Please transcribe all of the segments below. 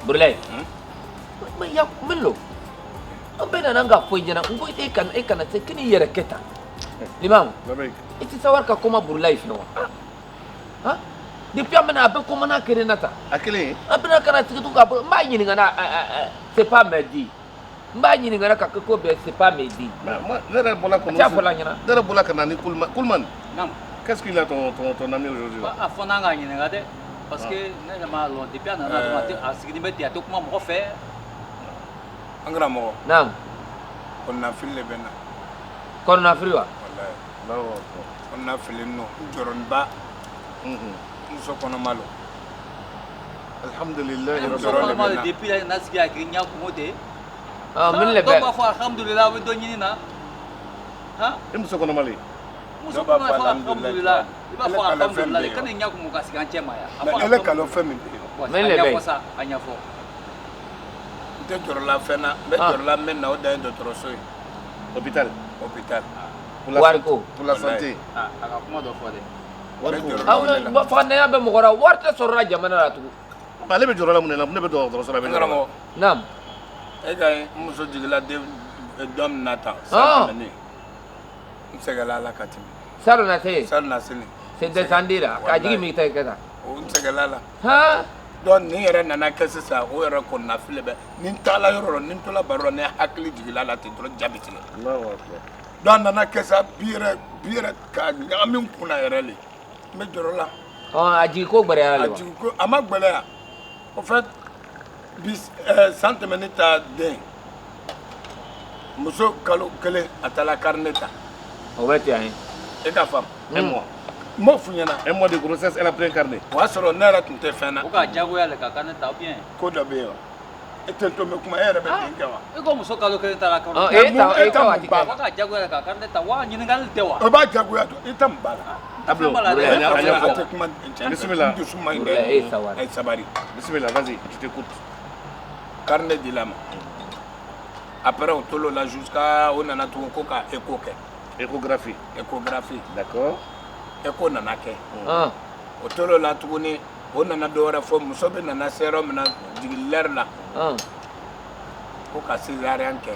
Burlay. Ya melo. Abena nanga fojana ngo ite kana te kini yere keta. Limam. Iti sawar ka koma Burlay fino. Ha? Depuis amena abe koma na kere nata. Akile. Abena kana tikitu ka mba nyini ngana c'est pas medi. Mba nyini ngana ka ko be c'est pas medi. Moi, dara bola kono. Tiens fola nyana. Dara bola kana ni Kulman. Non. Qu'est-ce qu'il a ton ami aujourd'hui? A fonanga nyini ngade. Parce que ne ma lo depuis on a a signi metti a to kuma mo fait. Angra mo. Naam. On a filé bena. Kon na friwa. Wallahi. Bravo. On a filé no. Joronba. Muso kono malo. Alhamdulillah. So ko ma depuis la nasiki a grinya ko de. Ah min le be. Donc fa alhamdulillah we do nyini na. Ha? Muso kono mali. Muso ko ma fa alhamdulillah. Iba fa alhamdulillah kan nya ko mo ka sigan chema ya. Elle kalo femi. Men le be. Anya fo. De jorola fena, be jorola men na o da docteur soy. Hôpital. Pour la santé. Ah, aka kuma do fo de. Ah fa ne ya be mo gora warta sorra jamana la tu. Ale be jorola mun la ne be do sora be. Angra Naam. e gay muso jigla de dom nata Ah. ni. Msegala la katimi. Saro na te. Sal na sini. C'est descendira. Ka jigi mi tay kata. O msegala la. Ha? Don ni yɛrɛ nana kɛ sisan o yɛrɛ ko na fili bɛ ni n taala yɔrɔ ni n tola baro ne hakili jigila la ten dɔrɔn jaabi tigɛ don nana kɛ sa bi yɛrɛ ka ɲagami n kunna yɛrɛ le n bɛ jɔrɔ la A jigi ko gbɛrɛ a la wa. jigi ko a ma gbɛlɛya au fait bi san tɛmɛni ta den muso kalo kelen a taara carnet ta O bɛ ten e ka faamu Un mois. n m'o f'u ɲɛna Un mois de grossesse, elle a pris un carnet. o y'a sɔrɔ ne yɛrɛ tun tɛ fɛn na O ka jagoya le ka kan ta bien. ko dɔ bɛ yen wa e tɛ to mɛ kuma e yɛrɛ bɛ den kɛ wa E ko muso kalo kelen ta la kan. Ah, e ta wa ti Ba- O ka jagoya le ka kan ta wa ɲininkali tɛ wa. o b'a jagoya dɔn i tɛ mun b'a la. Ablo. Fɛn b'a la dɛ. Burlay, A Anya tɛ fo. kuma Bismillah. n dusu man ɲi Burlay, dɛ e sawari. a ye sabari Bismillah, vas-y, je t'écoute. carnet di la ma après o tolo la jusqu'à o nana tugun ko ka écho kɛ Échographie. échographie D'accord. écho nana kɛ Ah. o tolo la tuguni o nana dɔ wɛrɛ fɔ muso bɛ nana se yɔrɔ min na jigin lɛri la Ah. ko ka césarienne kɛ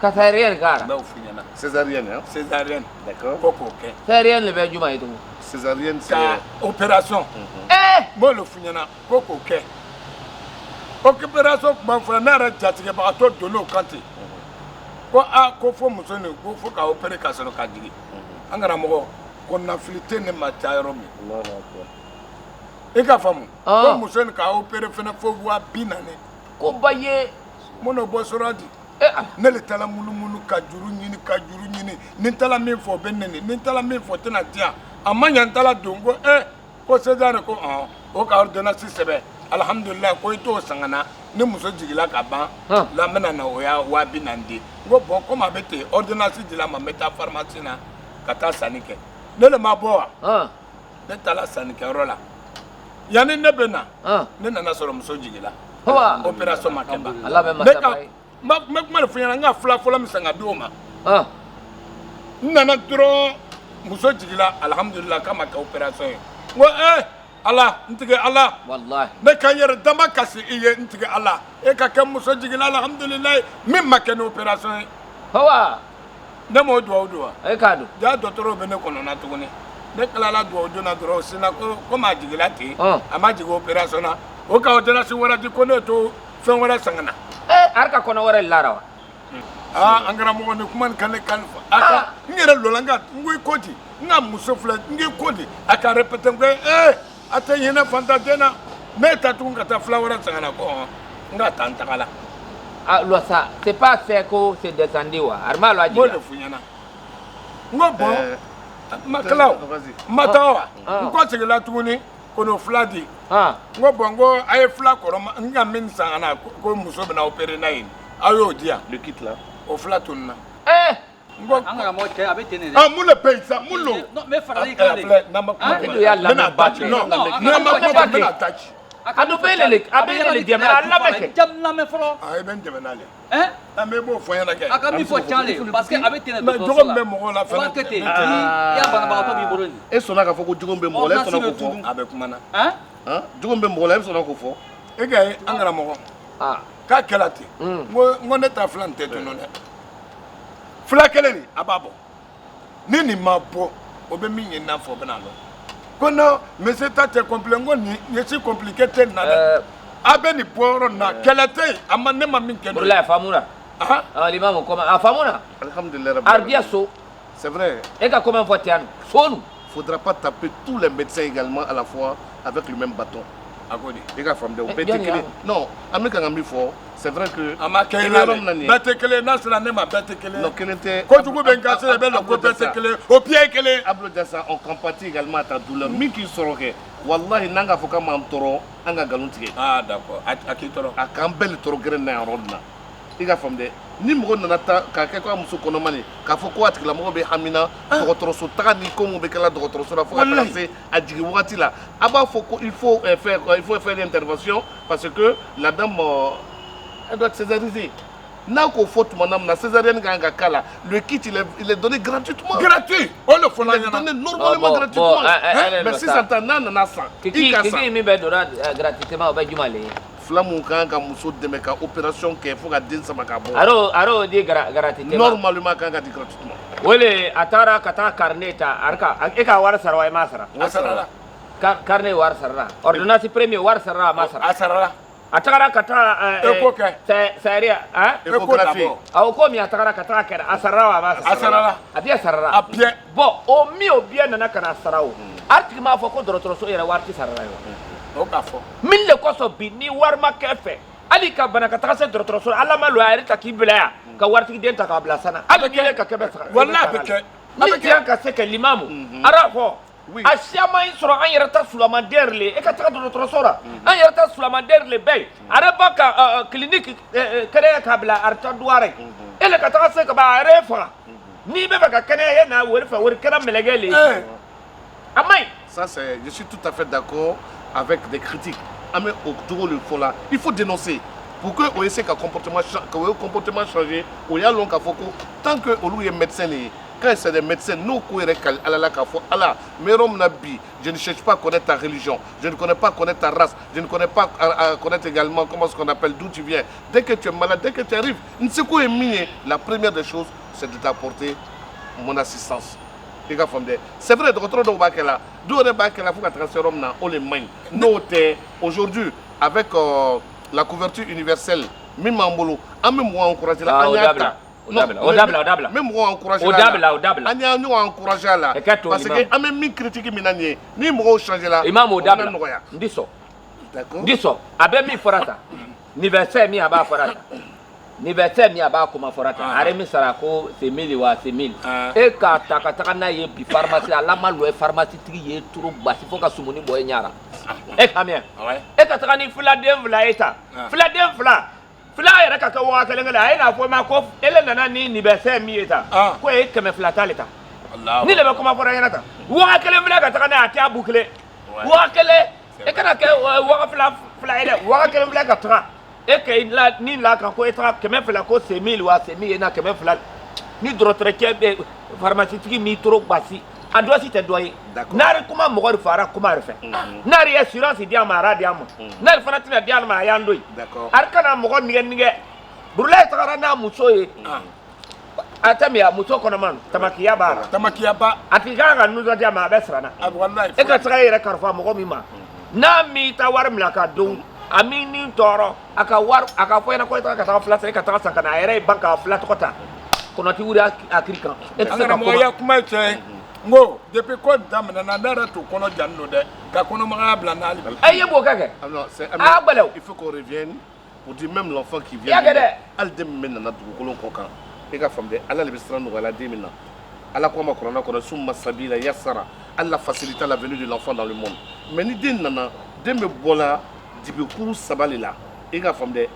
Ka sairien n kara. b'o f'i ɲɛna Césarienne, hein? césarienne D'accord. ko k'o kɛ Sairien le bɛ juma ye tugun. Césarienne, c'est. ka opération Eh! n b'o le f'i ɲɛna ko k'o kɛ opération tuma fɔlɔ ne yɛrɛ jatigɛbagatɔ donn'o kan ten ko a ko fo muso nin ko fo ka opéré ka sɔrɔ ka jigin an karamɔgɔ ko nafili tɛ ne ma taa yɔrɔ min Allahu Akbar. i ka faamu Ah. ko muso nin ka opéré fɛnɛ fo 40,000 Ko ba ye. mun n'o bɔ sɔrɔ di Ah. ne le taara munumunu ka juru ɲini ni n taara min fɔ o bɛ nɛni ni n taara min fɔ o tɛna diyan a ma ɲa n taara don ko ko César ko o ka ordonnance sɛbɛn alhamdulilayi ko i t'o sangana ni muso jigila ka ban la n bɛna na o y'a 40,000 di n ko bɔn komi a bɛ ten ordonnance dila n ma n bɛ taa pharmacie na ka taa sanni kɛ ne le ma bɔ wa Ah. ne taara sannikɛyɔrɔ la yanni ne bɛ na Ah. ne nana sɔrɔ muso jigila Hawa. opération ma kɛ ban Allah bɛ ne masa ka ba ye. n bɛ kuma de fɔ ɲɛna n ka fila fɔlɔ min san ka di o ma Ah. n nana dɔrɔn muso jigila alhamdulilah k'a ma kɛ opération ye n ko ala n tigi ala Wallahi. ne ka n yɛrɛ dama kasi i ye n tigi ala e ka kɛ muso jigila alhamdulilah min ma kɛ ni opération ye Hawa. ne m'o duwawu don wa E ka do. jaa dɔgɔtɔrɔw bɛ ne kɔnɔna tuguni ne tilala duwawu don na dɔrɔn o sinna komi a jigila ten a ma jigin opération na o ka ordonnance wɛrɛ di ko ne to fɛn wɛrɛ san ka na Arka kɔnɔ wɛrɛ lara wa. an karamɔgɔ ni kuma nin ka ne kalifa a ka n yɛrɛ lola n ko i ko di n ka muso filɛ n k'i ko di a ka répété n ko a tɛ hinɛ fantan na ne ta tugun ka taa fila wɛrɛ san ka na ko n ka taa n tagala Ah, lo sa. C'est pas fait que c'est descendu wa. Arma lo n b'o aji. de f'u ɲɛna n ko bɔn makalaw n ma taa wa n ko seginna tuguni ko n'o fila di Ah. n ko bɔn n ko a ye fila kɔrɔ n ka min san ka na ko muso bɛna opéré n'a ye aw y'o di yan Le kit là. o fila tununna An karamɔgɔ cɛ a bɛ ten de dɛ. mun le paye sa mun lo Non mais farali kan de. filɛ n'an ma kuma E do ya n bɛna lamɛn ba ba ci kɛ. non non, n'an ma kuma ba n bɛna kɛ. ta ci A do bɛ le a bɛ le dɛmɛ a lamɛn kɛ. Jam lamɛn fɔlɔ. i bɛ n dɛmɛ n'ale Hein? an bɛ b'o fɔ n ɲɛna kɛ A ka min fɔ can le parce que a bɛ ten de mais dɔgɔtɔrɔso jogo min la. bɛ mɔgɔw la O b'a fɛnɛ kɛ ten ni y'a banabagatɔ b'i bolo nin. E sɔnna k'a fɔ ko jogo min bɛ mɔgɔ la, e sɔnna k'o fɔ. a bɛ kuma na Hein? Hein? Jogo min bɛ mɔgɔ la, e sɔnna k'o fɔ. e ka ye an karamɔgɔ k'a kɛla ten n ko ne ta fila nin tɛ tunun dɛ fila kelen nin a b'a bɔ ni nin ma bɔ o bɛ min ye n'a fɔ o bɛ n'a dɔn ko non monsieur ta tɛ complet n ko nin ye si compliqué tɛ nin na dɛ a bɛ nin bɔ yɔrɔ nin na kɛlɛ tɛ yen a ma ne ma min kɛ. Burulayi a faamuna. Limamu comment a faamuna. Alhamdulillah. Arbiya so. C'est vrai. E ka comment fɔ ten sonu. Faudra pas taper tous les médecins également à la fois avec le même bâton. Les gars from the non, c'est vrai que on compatit également à ta douleur. Miki soroke, wallahi nanga foka mantoro, anga galunti. Ah d'accord. Akitoro. Akambel toro grena rodna. Les gars from the ni mgo nanata ka keko muso konomani ka foko atikla mgo be hamina dokotoro so taka ni ko mo be kala dokotoro so la fo placer a digi wakati la aba foko il faut faire l'intervention parce que la dame elle doit être césariser n'a qu'au faute madame la césarienne ganga kala le kit il est donné gratuitement gratuit on le faut donné normalement gratuitement mais si ça t'en a ça qui mi be dora gratuitement ba jumale flamu kanga muso de meka opération ke faut ga den sama ka bon aro di gratuitement normalement kanga di gratuitement wole atara kata carneta arka e ka war sarwa ma sara asara carnet war sara ordonnance premier war sara ma sara asara atara kata seria échographie aw ko mi atara kata kera asara wa ma sara asara abia sara abia bo o mi obia nana kana sara o artiki ma fo ko dorotoro so yera warti sara yo o ka fɔ min le koso bi ni warma kɛfɛ ali ka bana ka taga se dɔgɔtɔrɔso la ala ma lo a yɛrɛ ta k'i bila yan ka waritigi den ta k'a bila sana ali kelen ka kɛbɛ saga wallahi a bɛ kɛ ni diɲɛ ka se ka limamu ara fɔ a siyaman in sɔrɔ an yɛrɛ ta sulamaden le e ka taga dɔgɔtɔrɔso la an yɛrɛ ta sulamaden le bɛɛ ara ba ka clinique kɛnɛya k'a bila arta duware e le ka taga se ka ba a yɛrɛ faga n'i bɛ fɛ ka kɛnɛya e n'a wari fɛ wari kɛra mɛlɛkɛ le a maɲi. Ça c'est je suis tout à fait d'accord avec des critiques. Mais au tour le fond là, il faut dénoncer pour que on essaie que comportement changer. On y a long tant que on est médecin quand c'est des médecins nous courir à la kafo ala mais je ne cherche pas à connaître ta religion, je ne connais pas à connaître ta race, je ne connais pas à connaître également comment ce qu'on appelle d'où tu viens. Dès que tu es malade, dès que tu arrives, la première des choses c'est de t'apporter mon assistance. C'est vrai, docteur Dobakela, d'où on est bakela, faut que transférer on les mains. Noté aujourd'hui avec la couverture universelle, même en boulot, même moi encourager la. Même moi encourager la. Anya nous encourager la. Parce que même mi critique minanier, ni moi changer la. Imam Odabla. Ndiso. D'accord. Ndiso. Abe mi forata. Anniversaire mi aba forata. Anniversaire mi aba kuma forata. Are mi sara ko c'est 1000 wa c'est 1000. E ka taka na ye bi pharmacie ala ma lo pharmacie tigi ye turu basi fo ka sumuni boy nyara. E kamien. E ka taka ni fula den fula eta. Fula den fula. Fula yɛrɛ ka kɛ waga kelen kelen a ye n'a fɔ ma ko ele nana ni anniversaire min ye tan ko e ye 200 t'ale ta ni le bɛ kuma fɔra ɲɛna tan waga kelen filɛ ka taga n'a ye a tɛ a bu kelen waga kelen e kana kɛ waga fila ye dɛ waga kelen filɛ ka taga e kɛ ni la kan ko e taga 200 ko c'est 1000 wa c'est 1000 ye na 200 ni dɔgɔtɔrɔkɛ bɛ pharmacie tigi min toro basi a dɔ si tɛ dɔ ye n'ari kuma mɔgɔ de fara kuma de fɛ n'ari ye assurance di a ma a di a ma n'ari fana tɛna di a ma a y'an do ye ari kana mɔgɔ nigɛ Burulayi tagara n'a muso ye a tɛ min a muso kɔnɔma tamakiya b'a la tamakiya ba a tigi kan ka nisɔndiya ma a bɛ siranna e ka taga e yɛrɛ kalifa mɔgɔ min ma n'a m'i ta wari minɛ ka don a m'i ni tɔɔrɔ a ka wari a ka fɔ ɲɛna ko e taga ka taga fila san e ka taga san ka na a yɛrɛ ye ban ka fila tɔgɔ ta kɔnɔti wuli a kiri kan e tɛ se ka kuma cɛ ngo depuis ko daminɛna ne yɛrɛ t'o kɔnɔ jani don dɛ ka kɔnɔmagaya bila n'ale bi e ye b'o kɛ kɛ a gbɛlɛw il faut qu'on revienne pour dire même l'enfant qui vient hali den min bɛ nana dugukolo kɔ kan e ka faamu dɛ ala de bɛ siran nɔgɔya den min na ala ko ma kuranna kɔnɔ summa sabila yassara ala facilita la venue de l'enfant dans le monde mais ni den nana den bɛ bɔla dibikuru saba de la e ka faamu dɛ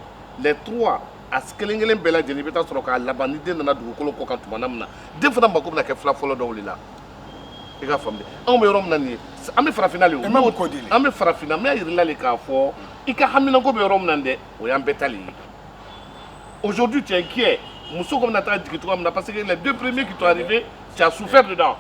les trois a kelen kelen bɛɛ lajɛlen i bɛ taa sɔrɔ k'a laban ni den nana dugukolo kɔ kan tuma min na den fana mako bɛna kɛ fila fɔlɔ dɔw de la i ka faamu dɛ anw bɛ yɔrɔ min na nin ye an bɛ farafinna le an bɛ farafinna n bɛ yirila le k'a fɔ i ka haminako bɛ yɔrɔ min na dɛ o y'an bɛɛ ta le ye aujourd'hui tu es inquiet muso ko bɛna taa jigin cogoya min na parce que les deux premiers qui sont arrivés tu as souffert dedans.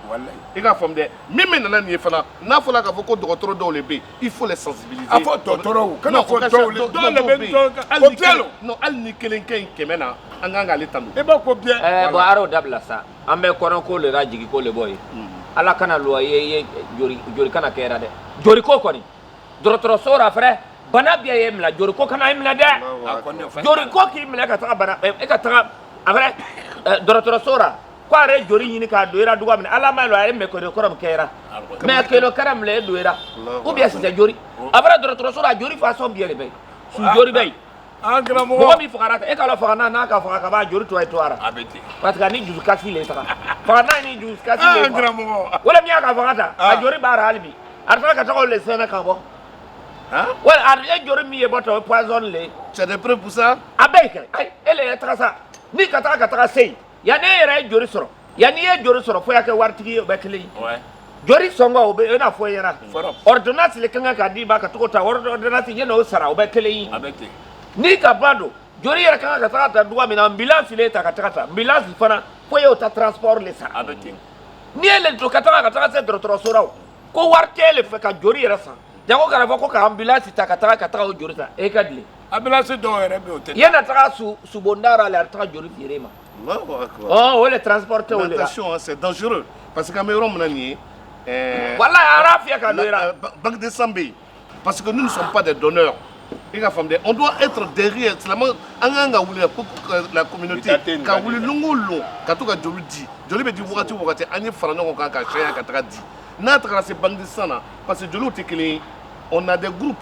Il y a femme de même maintenant il faut là n'a faut là qu'il faut que docteur dans le B il faut les sensibiliser. Il faut docteur quand il faut dans le non al ni kelenken kemena anganga le tanu. Et ba ko bien. Bon aro dabla sa ambe kono ko le rajigi ko le boy. Ala kana lo ye jori kana kera de. Jori ko koni. Docteur sora frère bana biya ye mla jori ko kana imla de. Jori ko ki imla ka ta bana e ka ta après docteur sora ko are jori nyini ka doira duga min ala ma lo are me ko de koram kera. Mais que le karam le doira. Ou bien c'est jori. Après docteur sora jori façon bien le bay. Su jori bay. Mɔgɔ min fagara e k'a la faga n'a ka faga ka b'a jori to ye to ara parce que ni jusu kasi le taga faga n'a ni jusu kasi le wala min y'a ka faga ta a jori b'a ra hali bi a taara ka taga o le sɛnɛ ka bɔ wala a ye jori min ye bɔtɔ o ye poison le tu as des preuves pour ça a bɛɛ kɛ ayi e le ye taga sa ni ka taga se yen yanni e yɛrɛ ye jori sɔrɔ yanni e ye jori sɔrɔ fo y'a kɛ waritigi ye o bɛ kelen ye jori sɔngɔ o bɛ e n'a fɔ e ɲɛna ordonnance le kan ka k'a d'i ma ka togo ta ordonnance ɲɛ n'o sara o bɛ kelen ye ni ka bando jori yɛrɛ kan ka taga ta duga min na ambulance le ta ka taga ta ambulance fana fo y'o ta transport le sa ni ye le to ka taga se dɔgɔtɔrɔso la ko wari t'e le fɛ ka jori yɛrɛ san jango kana fɔ ko ka ambulance ta ka taga o jori ta e ka dile ambulance dɔw yɛrɛ bɛ o tɛ yana taga subondara le a taga jori feere ma o le transporte o le la attention c'est dangereux parce que yɔrɔ min na nin ye wallahi a y'a fiyɛ ka don i la banque de sang bɛ yen parce que nous ne sommes pas des donneurs. On doit être derrière pour la communauté. Quand vous voulez joli be di wakati wakati ani fara ɲɔgɔn kan ka shaya ka taga di n'a tagara se banque de sang parce que joliw tɛ kelen on a des groupes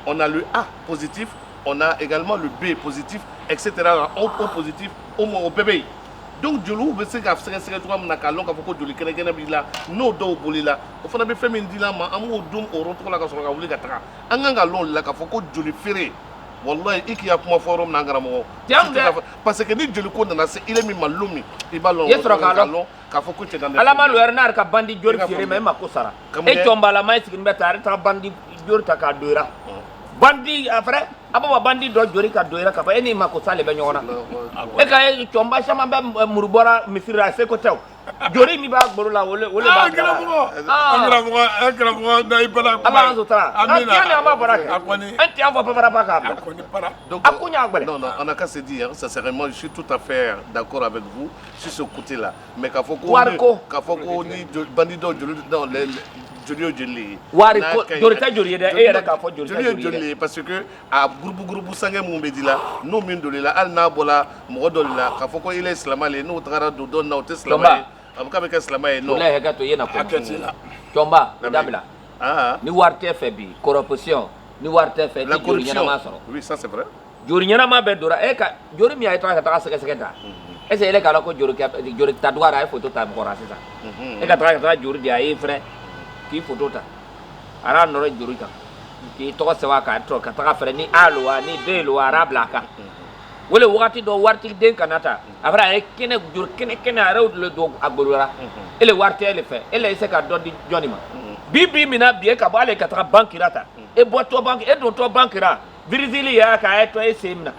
on a le A positif on a également le B positif etc. O positif o bɛɛ bɛ yen donc joliw bɛ se ka sɛgɛsɛgɛ cogoya min na k'a lɔn k'a fɔ ko joli kɛnɛkɛnɛ b'i la n'o dɔw bolila o fana bɛ fɛn min dila ma an b'o dun o yɔrɔ tɔgɔ la ka sɔrɔ ka wuli ka taga an kan ka lɔn la k'a fɔ ko joli feere wallahi i k'i ka kuma fɔ yɔrɔ min na an karamɔgɔ parce que ni joli ko nana se ile min ma lon min i b'a lɔn k'a fɔ ko cɛ dan ala ma lo yɛrɛ n'a yɛrɛ ka bandi jori feere ma e ma ko sara e jɔnbalama e sigilen bɛ ta a yɛrɛ taga bandi jori ta k'a doira bandi après a b'a bandi dɔ jori ka doira ka fɔ e n'i ma ko sa le bɛ ɲɔgɔn na e ka cɔnba caman bɛ muru bɔra misiri la se ko tɛ o jori min b'a gbolo la o le b'a karamɔgɔ na i bala ala y'an sutura an tiɲɛ ni an b'a baara kɛ an tɛ an fɔ babaraba k'a bila a kun y'a gbɛlɛ non on a qu'à se dire sincèrement je suis tout à fait d'accord avec vous sur ce côté là mais k'a fɔ ko ni bandi dɔw joli dans les joli o joli wari ko joli tɛ joli ye dɛ e yɛrɛ k'a fɔ joli tɛ joli ye parce que a gurupu sangɛ mun bɛ di la n'o min doli la hali n'a bɔra mɔgɔ dɔ de la k'a fɔ ko il est silamɛ le n'o tagara don dɔ na o tɛ silamɛ ye a bɛ k'a bɛ kɛ silamɛ ye non walahi hakɛ to i ye na ko cɔnba o dabila ni wari tɛ fɛ bi corruption ni wari tɛ fɛ ni joli ɲɛnama sɔrɔ oui ça c'est vrai joli ɲɛnama bɛ dora e ka joli min a ye taga ka taga sɛgɛsɛgɛ ta est ce que ele k'a dɔn ko joli ta duga la a ye photo ta mɔgɔ la sisan e ka taga joli di a ye fɛnɛ k'i photo ta a y'a nɔrɔ joli kan k'i tɔgɔ sɛbɛn a kan ka taga fɛnɛ ni A lo wa ni B lo wa a y'a bila a kan wele wagati dɔ waritigi den kana ta après a ye kɛnɛ joli kɛnɛ a yɛrɛ le don a golo la ele wari tɛ ele fɛ ele ye se ka dɔ di jɔnni ma bi min na bi e ka bɔ ale ka taga banque la ta e bɔtɔ banque e dontɔ banque la virizili y'a kan a ye tɔ e sen min na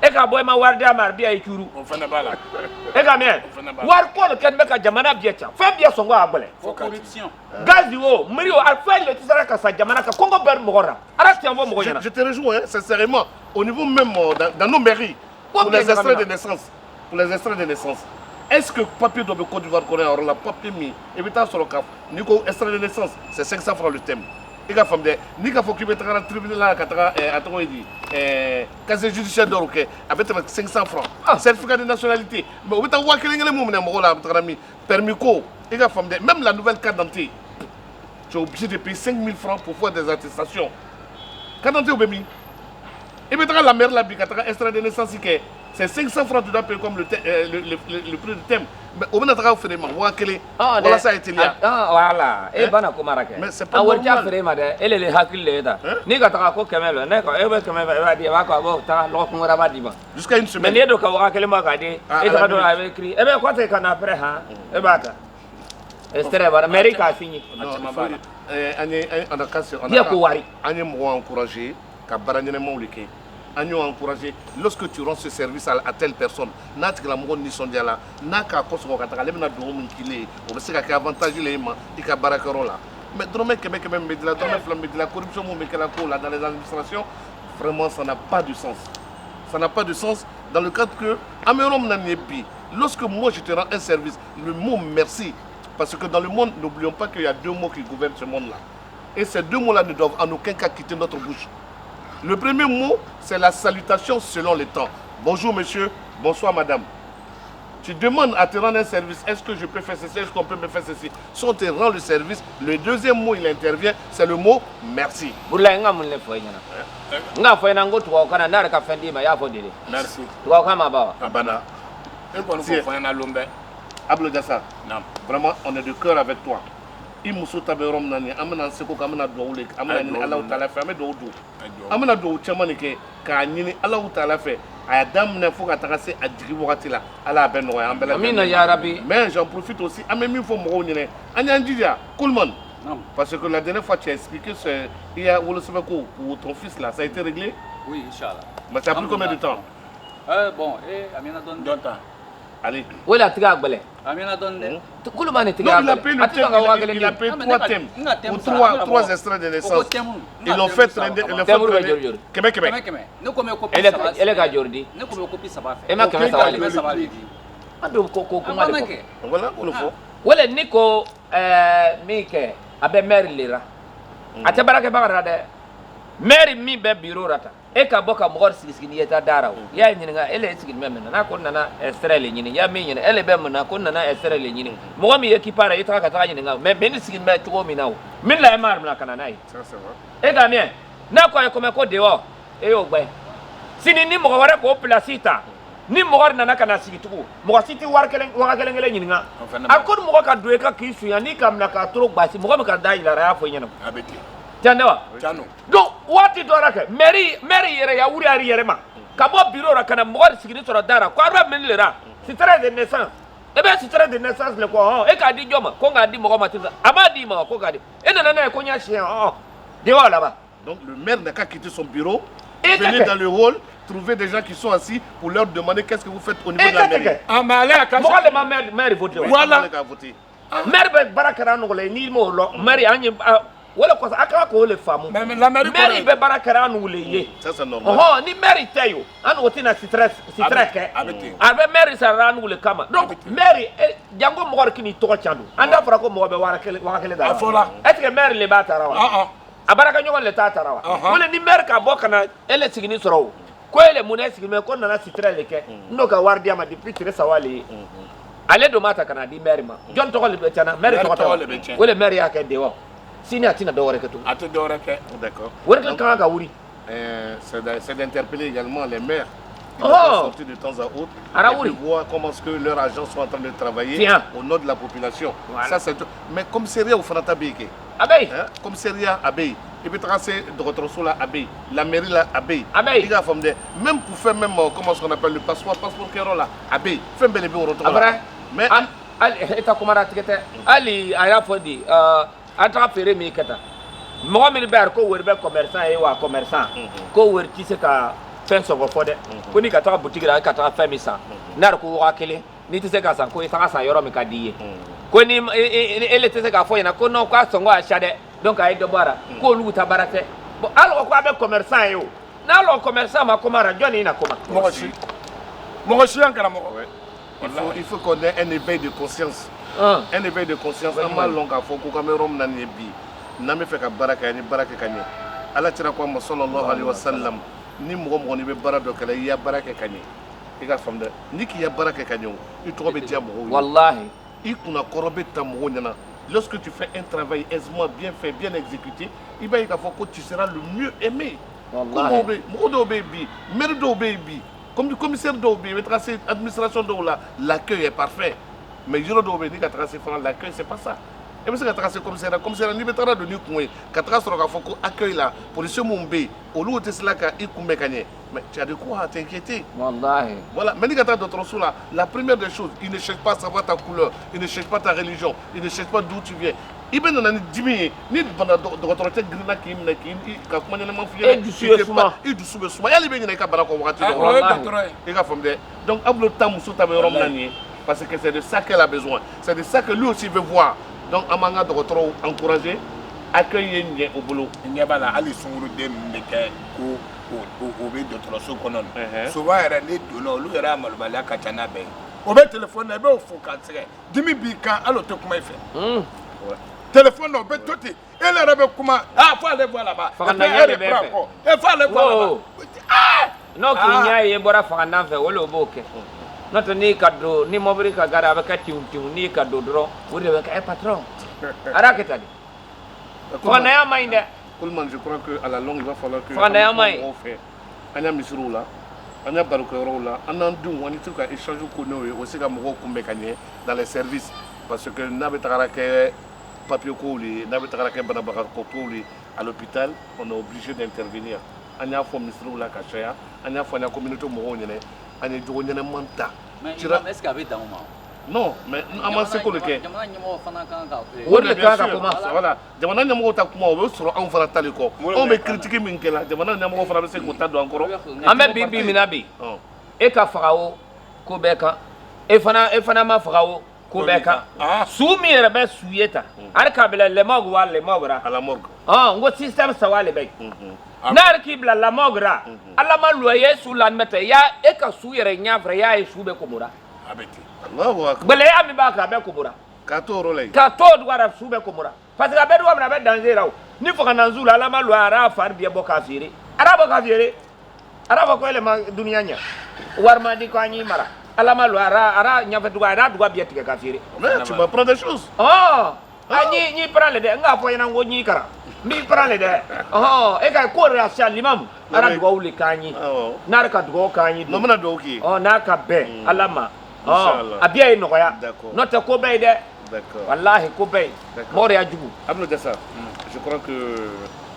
e ka bɔ e ma wari d'a ma a bi a ye curu o fana b'a la e ka mɛn wari ko de kɛlen bɛ ka jamana bɛɛ can fɛn bɛɛ sɔn ko a gbɛlɛ corruption gaz o miri o a fɛn le tɛ se ka sa jamana kan kɔngɔ bɛ mɔgɔ la ala tɛ fɔ mɔgɔ ɲɛna je te rejoins sincèrement au niveau même dans nos mairies pour les extraits de naissance est-ce que papier doit be Côte d'Ivoire connaît alors la papier mi et puis t'as sur le cap ni ko extrait de naissance c'est 500 francs le thème i ka faamu dɛ n'i ka fɔ k'i bɛ taga tribunal la ka taga a tɔgɔ ye di casier judiciaire dɔw kɛ a bɛ tɛmɛ 500 francs certificat de nationalité mais o bɛ taa 1000 mun minɛ mɔgɔw la a bɛ taga min permis ko i ka faamu dɛ même la nouvelle carte d'identité tu es obligé de payer 5000 francs pour faire des attestations carte d'identité o bɛ min i bɛ taga la mairie la bi ka taga extrait de naissance kɛ c'est 500 francs tu dois payer comme le prix du thème mais au moins taga feere ma 1000 wala sa eteliya voilà e bana ko mara kɛ a wari ca feere ma dɛ ele le hakili le ta ni ka taga ko 100 lo ne ko e bɛ 100 e b'a di e b'a ko a b'o taga lɔgɔ kun wɛrɛ b'a di ma jusqu'à une semaine mais n'i ye don ka 1000 ma k'a di e taga don a bɛ kiri e bɛ kɔte ka na après han e b'a ta extrait bara mairie k'a signé an ye ko wari an ye mɔgɔw encourager ka baara ɲɛnɛmaw de kɛ nous encourager. Lorsque tu rends ce service à telle personne, n'a que la monde ni son diala, n'a qu'à cause de la lèvre de l'homme qui l'est, on sait qu'il y a avantage les mains, il y a barakarola. Mais dans la corruption dans les administrations, vraiment ça n'a pas de sens. Ça n'a pas de sens dans le cadre que lorsque moi je te rends un service, le mot merci, parce que dans le monde, n'oublions pas qu'il y a deux mots qui gouvernent ce monde-là. Et ces deux mots-là ne doivent en aucun cas quitter notre bouche. Le premier mot, c'est la salutation selon le temps. Bonjour monsieur, bonsoir madame. Tu demandes à te rendre un service, est-ce que je peux faire ceci, est-ce qu'on peut me faire ceci? Si on te rend le service, le deuxième mot, il intervient, c'est le mot merci. Merci. Abana. Et pour nous faire un lombe. Ablo Dassa, vraiment, on est de cœur avec toi. Il m'a sauté à Bérom Nani, Amana Seko, Amana Doulik, Amana Allah Tala fait, Amana Dou, Chamanike, Kanini, Allah Tala fait. À Dame ne faut qu'à tracer à Driboratila, à la Benoît, mais j'en profite aussi, à même il faut me revenir. Anyandia, Coolman. Parce que la dernière fois tu as expliqué, il y a Wolosebeko pour ton fils là, ça a été réglé? Oui, Inch'Allah. Mais ça a pris combien de temps? Bon, Amina donne. Allez. Où est la triable? Amina donne. Non, il a payé le thème, il a payé 3 thèmes. Pour 3 extraits de naissance. Ils l'ont fait traîner. Québec. Elle est Jordi. Et ma caméra, voilà, on le faut. Voilà, Nico, Mike, Abe Mary Lira. A te baraka bagara de. Mary mi be bureau rata. E ka boka mor sigini yeta daraw. Ya nyinga ele sigini memena na ko nana estrele nyini ya mi nyini ele be mena ko nana estrele nyini. Mo mi yeki para yeta ka ta nyinga me ben sigini me tugo mi nawo. Min la emar na kana nai. Ça c'est vrai. E ga mien. Na ko e ko me ko dewo. E yo gbe. Sini ni mo wara ko placita. Ni mo nana kana sigi tugo. Mo siti war kelen nyinga. Akon mo ka doe ka kisu ya ni kam na ka tro gbasi mo ka dai la ra fo nyina. Abeti. Tiandewa. Tiano. Donc wati doraka Mary yere ya wuri ari yere ma. Ka bo bureau ra kana mo sigini soro dara ko ara min lera. Citret de naissance. E be citret de naissance le ko e ka di joma ko nga di mo ko matiza. Amadi ma ko ga di. E nana na ko nya chien de wala ba. Donc le maire n'a qu'à quitter son bureau, venir dans le hall, trouver des gens qui sont assis pour leur demander qu'est-ce que vous faites au niveau de la mairie. Ah mais allez à casa. Mo le ma mère voter. Voilà. Mère be barakara no le ni mo lo mère anyi wala ko aka ko le famu. Mais la mairie be barakara no le ye. Ça c'est normal. Ni mère tayo an wotina stress ke. Abe mère sa ran le kama. Donc mère jango mo war kini to chandu. Anda fara ko mo be wara kele da. Est-ce que mère le ba tarawa? Abaraka nyoko le ta tarawa. Wala ni mère ka bokana ele sigini soro. Ko ele muna sigini me ko nana stress le ke. Ndo ka war dia ma depuis très sawali. Ale do mata kana di mère ma. Jon to ko le betana mère to ko. Wala mère ya ke dewo. Sini atina do wara ke tu. Ati do wara ke. D'accord. Wara ka ga wuri. C'est d'interpeller également les maires. Ils doivent sortir de temps à autre et voir comment est-ce que leurs agents sont en train de travailler au nom de la population. Voilà. Ça, c'est tout. Mais commissariat au Fanata Beke. Abeille. Commissariat Abeille. Et puis tracer de retrouver la Abeille. La mairie là Abeille. Abeille. Même pour faire même comment est-ce qu'on appelle le passeport Kéro là Abeille. Fais bel et bien au retour là. Mais Ali eta kumara tikete Ali aya fodi atra fere mi kata. Mo mi ber ko werbe commerçant e wa commerçant. Ko wer ti se ka fen so go fode. Ko ni ka ta boutique la ka ta fa mi sa. Nar ko wa kele ni ti se ka san ko isa san yoro mi ka diye. Ko ni ele ti se ka fo yana ko no kwa so ngo a shade. Donc ay do bara ko lu ta barate. Bo alo ko abe commerçant yo. Na lo commerçant ma komara joni na koma. Mo shi an kala mo. Il faut qu'on ait un éveil de conscience. Un éveil de conscience. Ama longa fo ko kamerom na ni bi. Na me fe ka baraka ni baraka kanye. Ala tira ko mo sallallahu alaihi wasallam ni mo mo ni be barado kala ya baraka kanye. Iga famde ni ki ya baraka kanye. Il trouve be dia mo. Wallahi. Il kuna korobe ta mo nyana. Lorsque tu fais un travail aisément bien fait, bien exécuté, il va y avoir que tu seras le mieux aimé. Wallahi. Mo baby, mère do baby. Comme du commissaire d'Obé, l'administration d'Ola, l'accueil est parfait. Mais je ne dois pas dire que l'accueil, c'est pas ça. Et parce que le commissaire ni betara de nous coué, katra sera foko accueil là, police Mumbai, au lieu de cela qu'a ikoumé gagné. Mais tu as de quoi t'inquiéter. Wallahi. Voilà, mais quand tu as d'autres choses là, la première des choses, il ne cherche pas à savoir ta couleur, il ne cherche pas ta religion, il ne cherche pas d'où tu viens. i bɛ nana ni dimi ye ni bana dɔgɔtɔrɔcɛ girinna k'i minɛ k'i ka kuma ɲɛnama f'i E dusu ye suma. i dusu bɛ suma yali bɛ ɲinɛ i ka bana kɔ wagati dɔ o ye dɔgɔtɔrɔ ye i ka faamu dɛ donc Ablo ta muso ta bɛ yɔrɔ min na nin ye parce que c'est de ça qu'elle a besoin c'est de ça que lui aussi veut voir donc an b'an ka dɔgɔtɔrɔw encourager accueil ye ɲɛ o bolo ɲɛ b'a la hali sunguruden min bɛ kɛ ko o bɛ dɔgɔtɔrɔso kɔnɔ souvent yɛrɛ ni donna olu yɛrɛ malobaliya ka ca n'a bɛɛ ye o bɛ téléphone na i b'o fo k'a sɛgɛ dimi b'i kan hali o tɛ kuma i fɛ téléphone na o bɛ to ten e yɛrɛ bɛ kuma fo ale bɔ a laban Fagandanya de b'e fɛ. fo ale bɔ a laban n'o k'i ɲɛ ye bɔra fagandan fɛ o le o b'o kɛ n'o tɛ n'i ka don ni mobili ka gari a bɛ kɛ tiw n'i ka don dɔrɔn o de bɛ kɛ patron a y'a kɛ tan de fagandanya man ɲi dɛ. Coleman, je crois qu'à la longue, il va falloir que on fait un misrou là, un baroukero là, un andou, on est tout à échanger aussi à Moro Kumbekanye dans les services. Parce que n'avait papier coulé, n'avait pas Banabara Kotouli à l'hôpital, on est obligé d'intervenir. On a fait misrou là, Kachaya, on a fait la communauté Moronienne, on est douanier Manta. Mais est-ce qu'il y avait dans le moment? Non, mais avant c'est quoi le cas? Voilà, jamana ɲɛmɔgɔw ta kuma o bɛ sɔrɔ anw fana ta de kɔ anw bɛ critique min kɛ la jamana ɲɛmɔgɔw fana bɛ se k'o ta don an kɔrɔ an bɛ bi min na bi e ka faga o ko bɛɛ kan e fana ma faga o ko bɛɛ kan su min yɛrɛ bɛ su ye tan hali k'a bila lemɔg wa lemɔg ra à la morgue n ko système saba de bɛ yen n'a yɛrɛ k'i bila lemɔg ra ala ma loyer su lamɛ tɛ e ka su yɛrɛ ɲɛfɛ y'a ye su bɛ komora a bɛ ten gbɛlɛya min b'a kan a bɛ komora k'a to o yɔrɔ la yen k'a to o dugara su bɛ komora parce que a bɛ duga min a bɛ danger la o ni fagandanzu la ala ma loyer a y'a fari bɛɛ bɔ k'a feere a y'a bɔ k'a feere a y'a fɔ ko ele ma duniya ɲɛ wari ma di ko an y'i mara ala ma loyer a y'a ɲɛfɛ duga a y'a duga bɛɛ tigɛ k'a feere mais tu m'apprends des choses ɲi pran le dɛ n k'a fɔ ɲɛna ko ɲi kara n b'i pran le dɛ e ka ko rasiya limamu a y'a dugawu le k'an ye n'a yɛrɛ ka dugawu k'an ye n'o bɛna dugawu k'i ye n'a ka bɛn ala ma a bɛɛ ye nɔgɔya n'o tɛ ko bɛɛ ye dɛ wallahi ko bɛɛ ye mɔgɔ de y'a jugu Ablo Dessa je crois que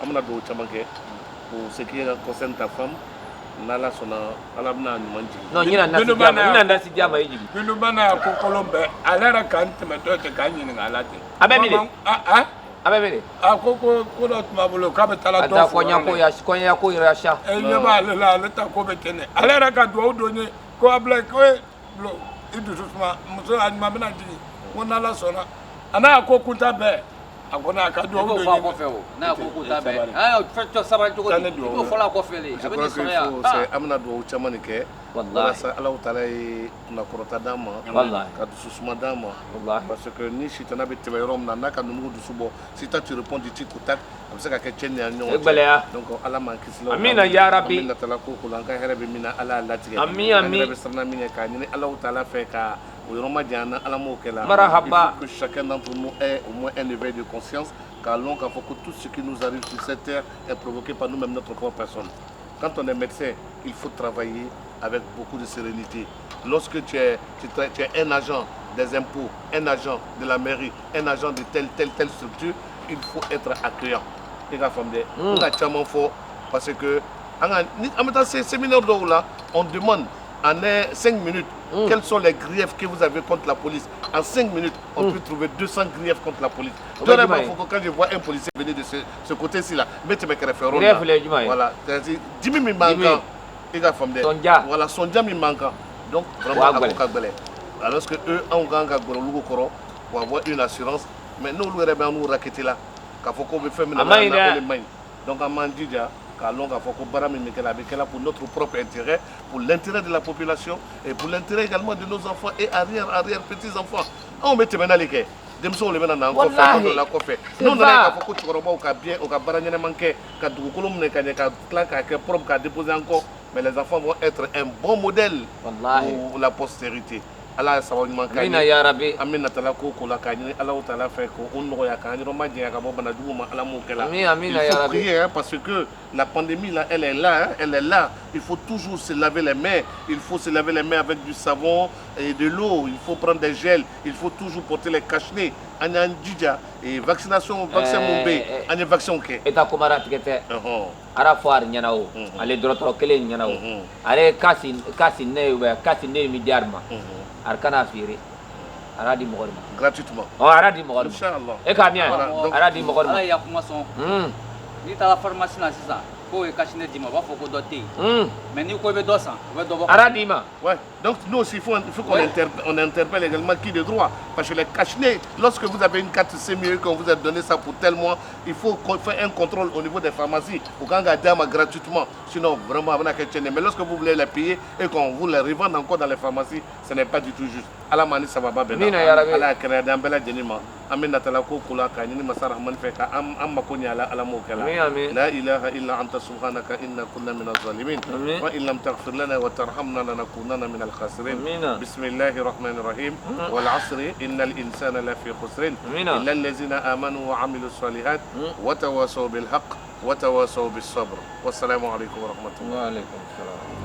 an bɛna dugawu caman kɛ pour ce qui concerne ta femme n'ala sɔnna ala bɛna ɲuman jigin non ɲina nasi diya ma e jigin bintu bana ko kolon bɛɛ ale yɛrɛ k'an tɛmɛ dɔ cɛ k'an ɲininka ala ten a bɛ min de a bɛ min de ko dɔ tun b'a bolo k'a bɛ taa dɔ fɔ kɔɲɔko yɛrɛ sa e ɲɛ b'ale la ale ta ko bɛ kɛ ne ale yɛrɛ ka dugawu don ye ko Ablaye ko i dusu suma muso a ɲuman bɛna jigin ko n'ala sɔnna a n'a ko kunta bɛɛ a ko n'a ka dugawu don ye kɔfɛ o n'a ko kunta bɛɛ fɛn sabali cogo di i b'o fɔla kɔfɛ le a bɛ nisɔndiya an bɛna dugawu caman de kɛ walasa Alahu Taala ye kunnakɔrɔta d'an ma ka dusu suma d'an ma parce que ni sitana bɛ tɛmɛ yɔrɔ min na n'a ka numugu dusu bɔ si ta tu réponds du tic au tac a bɛ se ka kɛ tiɲɛni ye an ni ɲɔgɔn cɛ donc ala m'an kisi la amina ya rabi an bɛ natala ko la an ka hɛrɛ bɛ min na ala y'a latigɛ ami an yɛrɛ bɛ siran min kɛ k'a ɲini Alahu Taala fɛ ka o yɔrɔ ma janya na ala m'o kɛ la marahaba que chacun d'entre nous ait au moins un éveil de conscience car l'on k'a fɔ que tout ce qui nous arrive sur cette terre est provoqué par nous-mêmes notre propre personne. Quand on est médecin, il faut travailler avec beaucoup de sérénité. Lorsque tu es un agent des impôts, un agent de la mairie, un agent de telle structure, il faut être accueillant. Parce que en même temps, ces séminaires là, on demande en 5 minutes quels sont les griefs que vous avez contre la police. En 5 minutes, on peut trouver 200 griefs contre la police. Quand je vois un policier venir de ce côté-ci, là, voilà, c'est-à-dire 10 000 manquants. Voilà, son diam il manque. Donc, vraiment, alors que eux, on va avoir une assurance. Mais nous, nous raqueter là. Donc, on m'a dit déjà. Pour notre propre intérêt, pour l'intérêt de la population et pour l'intérêt également de nos enfants et arrière-petits-enfants. On met maintenant les quais. Nous mais les enfants vont être un bon modèle pour la postérité. Allah sababu ɲuman k'an ye amina ya rabi an bɛ natala ko ko la k'a ɲini Alahu Taala fɛ ko o nɔgɔya k'an yɔrɔ ma janya ka bɔ bana jugu ma Ala m'o kɛ la il faut prier parce que la pandémie là elle est là il faut toujours se laver les mains il faut se laver les mains avec du savon et de l'eau il faut prendre des gels il faut toujours porter les cache-nez an y'an jija vaccination vaccin mun bɛ yen an ye vaccin kɛ e ta kumara tigɛ tɛ ara fɔ ari ɲɛna o ale dɔgɔtɔrɔ kelen ɲɛna o ale kasi ne milliard ma arkana feere aradi mɔgɔ de ma gratuitement. aradi mɔgɔ de ma Inch'Allah. e k'a mi Voilà, donc- aradi mɔgɔ de ala ma y'a kuma sɔn n'i taara pharmacie la sisan k'o ye cache-nez d'i ma u b'a fɔ ko dɔ tɛ yen mais n'i ko i bɛ dɔ san u bɛ dɔ bɔ aradi ma Ouais. Donc nous aussi, il faut qu'on Ouais. on interpelle également qui de droit. Parce que les cache-nez, lorsque vous avez une carte CMU qu'on vous a donné ça pour tel mois, il faut qu'on fasse un contrôle au niveau des pharmacies pour qu'on garde gratuitement. Sinon, vraiment, on a quelque chose. Mais lorsque vous voulez les payer et qu'on vous les revende encore dans les pharmacies, ce n'est pas du tout juste. Allah mani ça va pas bien. Mina ya Rabbi. Allah créé dans bela jenima. Amin natala ko kula ka ni masara man fe ka am makoni ala mo kala. Amin, amin. La ilaha illa anta subhanaka inna kunna min az-zalimin. Amin. Wa in lam taghfir lana wa tarhamna lanakunanna min al-khasirin. Amin. بسم الله الرحمن الرحيم والعصر إن الإنسان لفي خسر إلا الذين آمنوا وعملوا الصالحات وتواصوا بالحق وتواصوا بالصبر والسلام عليكم ورحمة الله. wa alaikum salam